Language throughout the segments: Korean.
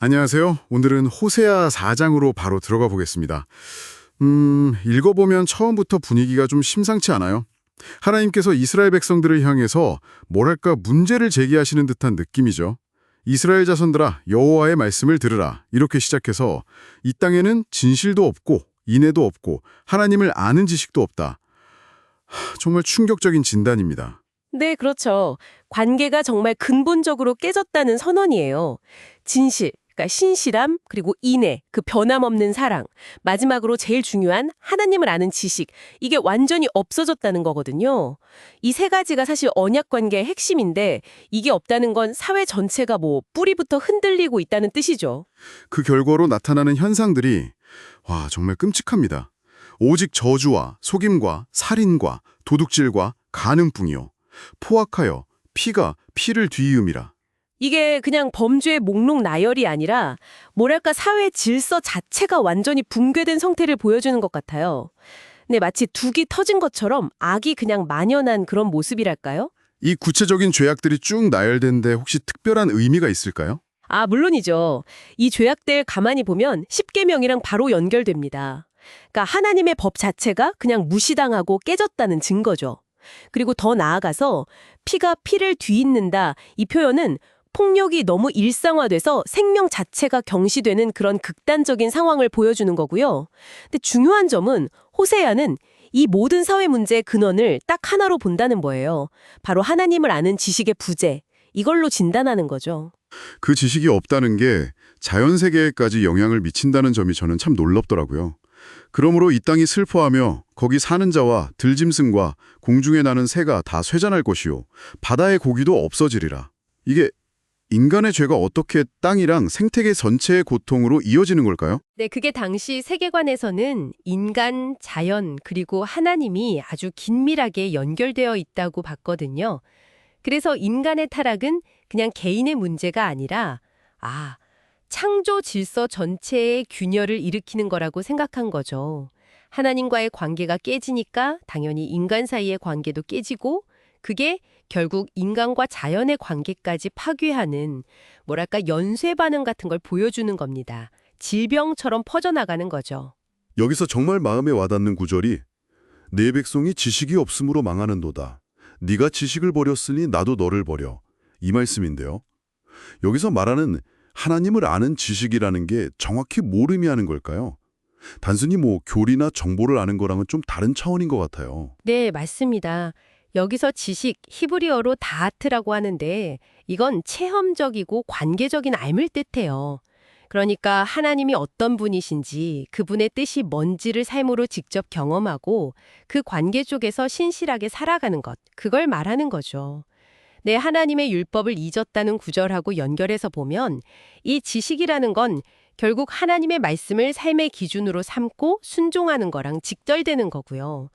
안녕하세요. 오늘은 호세아 4장으로 바로 들어가 보겠습니다. 읽어보면 처음부터 분위기가 좀 심상치 않아요. 하나님께서 이스라엘 백성들을 향해서 뭐랄까 문제를 제기하시는 듯한 느낌이죠. 이스라엘 자손들아 여호와의 말씀을 들으라 이렇게 시작해서 이 땅에는 진실도 없고 인애도 없고 하나님을 아는 지식도 없다. 정말 충격적인 진단입니다. 네, 그렇죠. 관계가 정말 근본적으로 깨졌다는 선언이에요. 진실, 그러니까 신실함, 그리고 인애, 그 변함없는 사랑, 마지막으로 제일 중요한 하나님을 아는 지식, 이게 완전히 없어졌다는 거거든요. 이 세 가지가 사실 언약 관계의 핵심인데 이게 없다는 건 사회 전체가 뿌리부터 흔들리고 있다는 뜻이죠. 그 결과로 나타나는 현상들이 정말 끔찍합니다. 오직 저주와 속임과 살인과 도둑질과 간음뿐이요. 포악하여 피가 피를 뒤이음이라. 이게 그냥 범죄의 목록 나열이 아니라 뭐랄까 사회 질서 자체가 완전히 붕괴된 상태를 보여주는 것 같아요. 네, 마치 둑이 터진 것처럼 악이 그냥 만연한 그런 모습이랄까요? 이 구체적인 죄악들이 쭉 나열된데 혹시 특별한 의미가 있을까요? 아, 물론이죠. 이 죄악들 가만히 보면 십계명이랑 바로 연결됩니다. 그러니까 하나님의 법 자체가 그냥 무시당하고 깨졌다는 증거죠. 그리고 더 나아가서 피가 피를 뒤잇는다, 이 표현은 폭력이 너무 일상화돼서 생명 자체가 경시되는 그런 극단적인 상황을 보여주는 거고요. 근데 중요한 점은 호세아는 이 모든 사회 문제의 근원을 딱 하나로 본다는 거예요. 바로 하나님을 아는 지식의 부재, 이걸로 진단하는 거죠. 그 지식이 없다는 게 자연세계에까지 영향을 미친다는 점이 저는 참 놀랍더라고요. 그러므로 이 땅이 슬퍼하며 거기 사는 자와 들짐승과 공중에 나는 새가 다 쇠잔할 것이요 바다의 고기도 없어지리라. 이게 인간의 죄가 어떻게 땅이랑 생태계 전체의 고통으로 이어지는 걸까요? 네, 그게 당시 세계관에서는 인간, 자연, 그리고 하나님이 아주 긴밀하게 연결되어 있다고 봤거든요. 그래서 인간의 타락은 그냥 개인의 문제가 아니라, 창조 질서 전체의 균열을 일으키는 거라고 생각한 거죠. 하나님과의 관계가 깨지니까 당연히 인간 사이의 관계도 깨지고, 그게 결국 인간과 자연의 관계까지 파괴하는 연쇄 반응 같은 걸 보여주는 겁니다. 질병처럼 퍼져나가는 거죠. 여기서 정말 마음에 와닿는 구절이 내 백성이 지식이 없음으로 망하는도다. 네가 지식을 버렸으니 나도 너를 버려. 이 말씀인데요. 여기서 말하는 하나님을 아는 지식이라는 게 정확히 뭘 의미하는 걸까요? 단순히 교리나 정보를 아는 거랑은 좀 다른 차원인 것 같아요. 네, 맞습니다. 여기서 지식, 히브리어로 다하트라고 하는데 이건 체험적이고 관계적인 알을 뜻해요. 그러니까 하나님이 어떤 분이신지, 그분의 뜻이 뭔지를 삶으로 직접 경험하고 그 관계 쪽에서 신실하게 살아가는 것, 그걸 말하는 거죠. 네, 하나님의 율법을 잊었다는 구절하고 연결해서 보면 이 지식이라는 건 결국 하나님의 말씀을 삶의 기준으로 삼고 순종하는 거랑 직결되는 거고요.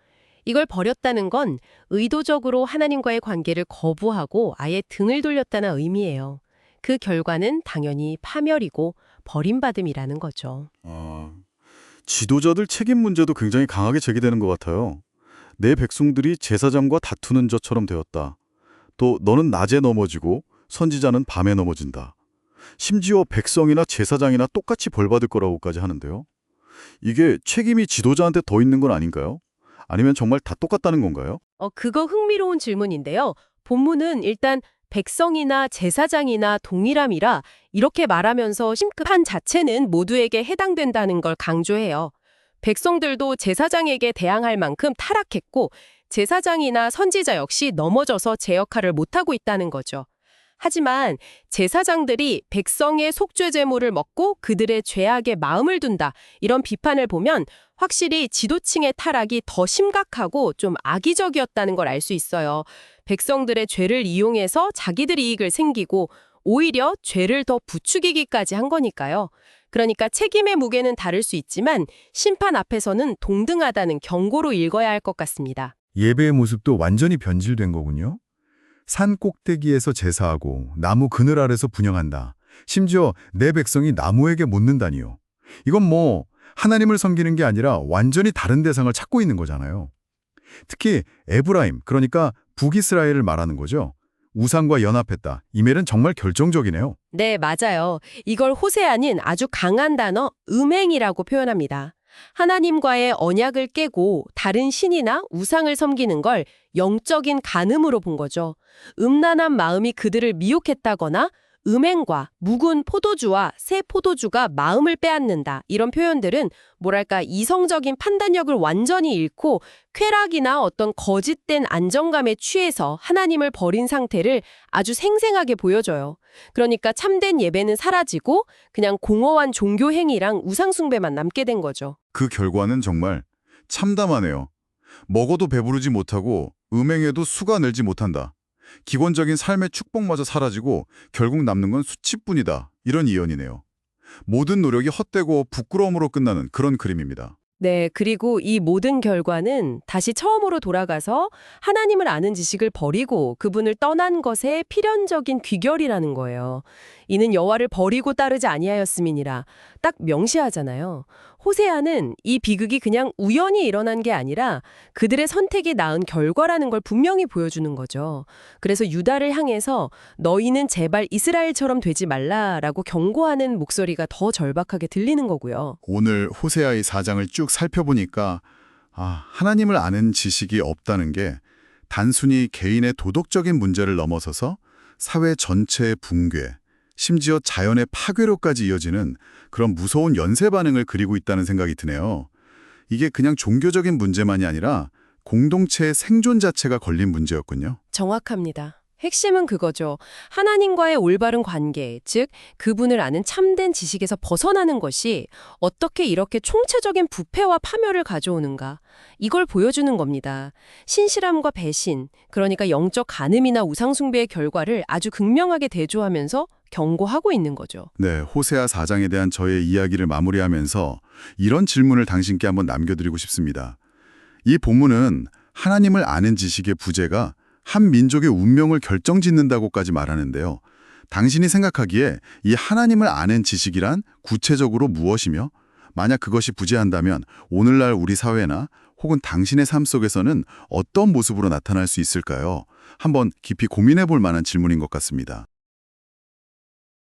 이걸 버렸다는 건 의도적으로 하나님과의 관계를 거부하고 아예 등을 돌렸다는 의미예요. 그 결과는 당연히 파멸이고 버림받음이라는 거죠. 지도자들 책임 문제도 굉장히 강하게 제기되는 것 같아요. 내 백성들이 제사장과 다투는 저처럼 되었다. 또 너는 낮에 넘어지고 선지자는 밤에 넘어진다. 심지어 백성이나 제사장이나 똑같이 벌받을 거라고까지 하는데요. 이게 책임이 지도자한테 더 있는 건 아닌가요? 아니면 정말 다 똑같다는 건가요? 그거 흥미로운 질문인데요. 본문은 일단 백성이나 제사장이나 동일함이라 이렇게 말하면서 심판 자체는 모두에게 해당된다는 걸 강조해요. 백성들도 제사장에게 대항할 만큼 타락했고 제사장이나 선지자 역시 넘어져서 제 역할을 못하고 있다는 거죠. 하지만 제사장들이 백성의 속죄 제물을 먹고 그들의 죄악에 마음을 둔다, 이런 비판을 보면 확실히 지도층의 타락이 더 심각하고 좀 악의적이었다는 걸 알 수 있어요. 백성들의 죄를 이용해서 자기들 이익을 챙기고 오히려 죄를 더 부추기기까지 한 거니까요. 그러니까 책임의 무게는 다를 수 있지만 심판 앞에서는 동등하다는 경고로 읽어야 할 것 같습니다. 예배의 모습도 완전히 변질된 거군요. 산 꼭대기에서 제사하고 나무 그늘 아래서 분향한다. 심지어 내 백성이 나무에게 묻는다니요. 이건 하나님을 섬기는 게 아니라 완전히 다른 대상을 찾고 있는 거잖아요. 특히 에브라임, 그러니까 북이스라엘을 말하는 거죠. 우상과 연합했다. 이 말은 정말 결정적이네요. 네, 맞아요. 이걸 호세아는 아주 강한 단어 음행이라고 표현합니다. 하나님과의 언약을 깨고 다른 신이나 우상을 섬기는 걸 영적인 간음으로 본 거죠. 음란한 마음이 그들을 미혹했다거나 음행과 묵은 포도주와 새 포도주가 마음을 빼앗는다. 이런 표현들은 뭐랄까 이성적인 판단력을 완전히 잃고 쾌락이나 어떤 거짓된 안정감에 취해서 하나님을 버린 상태를 아주 생생하게 보여줘요. 그러니까 참된 예배는 사라지고 그냥 공허한 종교 행위랑 우상 숭배만 남게 된 거죠. 그 결과는 정말 참담하네요. 먹어도 배부르지 못하고 음행에도 수가 늘지 못한다. 기본적인 삶의 축복마저 사라지고 결국 남는 건 수치뿐이다. 이런 이연이네요. 모든 노력이 헛되고 부끄러움으로 끝나는 그런 그림입니다. 네, 그리고 이 모든 결과는 다시 처음으로 돌아가서 하나님을 아는 지식을 버리고 그분을 떠난 것의 필연적인 귀결이라는 거예요. 이는 여호와를 버리고 따르지 아니하였음이니라 딱 명시하잖아요. 호세아는 이 비극이 그냥 우연히 일어난 게 아니라 그들의 선택이 낳은 결과라는 걸 분명히 보여주는 거죠. 그래서 유다를 향해서 너희는 제발 이스라엘처럼 되지 말라라고 경고하는 목소리가 더 절박하게 들리는 거고요. 오늘 호세아의 4장을 쭉 살펴보니까 하나님을 아는 지식이 없다는 게 단순히 개인의 도덕적인 문제를 넘어서서 사회 전체의 붕괴, 심지어 자연의 파괴로까지 이어지는 그런 무서운 연쇄 반응을 그리고 있다는 생각이 드네요. 이게 그냥 종교적인 문제만이 아니라 공동체의 생존 자체가 걸린 문제였군요. 정확합니다. 핵심은 그거죠. 하나님과의 올바른 관계, 즉 그분을 아는 참된 지식에서 벗어나는 것이 어떻게 이렇게 총체적인 부패와 파멸을 가져오는가. 이걸 보여주는 겁니다. 신실함과 배신, 그러니까 영적 간음이나 우상숭배의 결과를 아주 극명하게 대조하면서 경고하고 있는 거죠. 네, 호세아 4장에 대한 저의 이야기를 마무리하면서 이런 질문을 당신께 한번 남겨드리고 싶습니다. 이 본문은 하나님을 아는 지식의 부재가 한 민족의 운명을 결정짓는다고까지 말하는데요. 당신이 생각하기에 이 하나님을 아는 지식이란 구체적으로 무엇이며 만약 그것이 부재한다면 오늘날 우리 사회나 혹은 당신의 삶 속에서는 어떤 모습으로 나타날 수 있을까요? 한번 깊이 고민해 볼 만한 질문인 것 같습니다.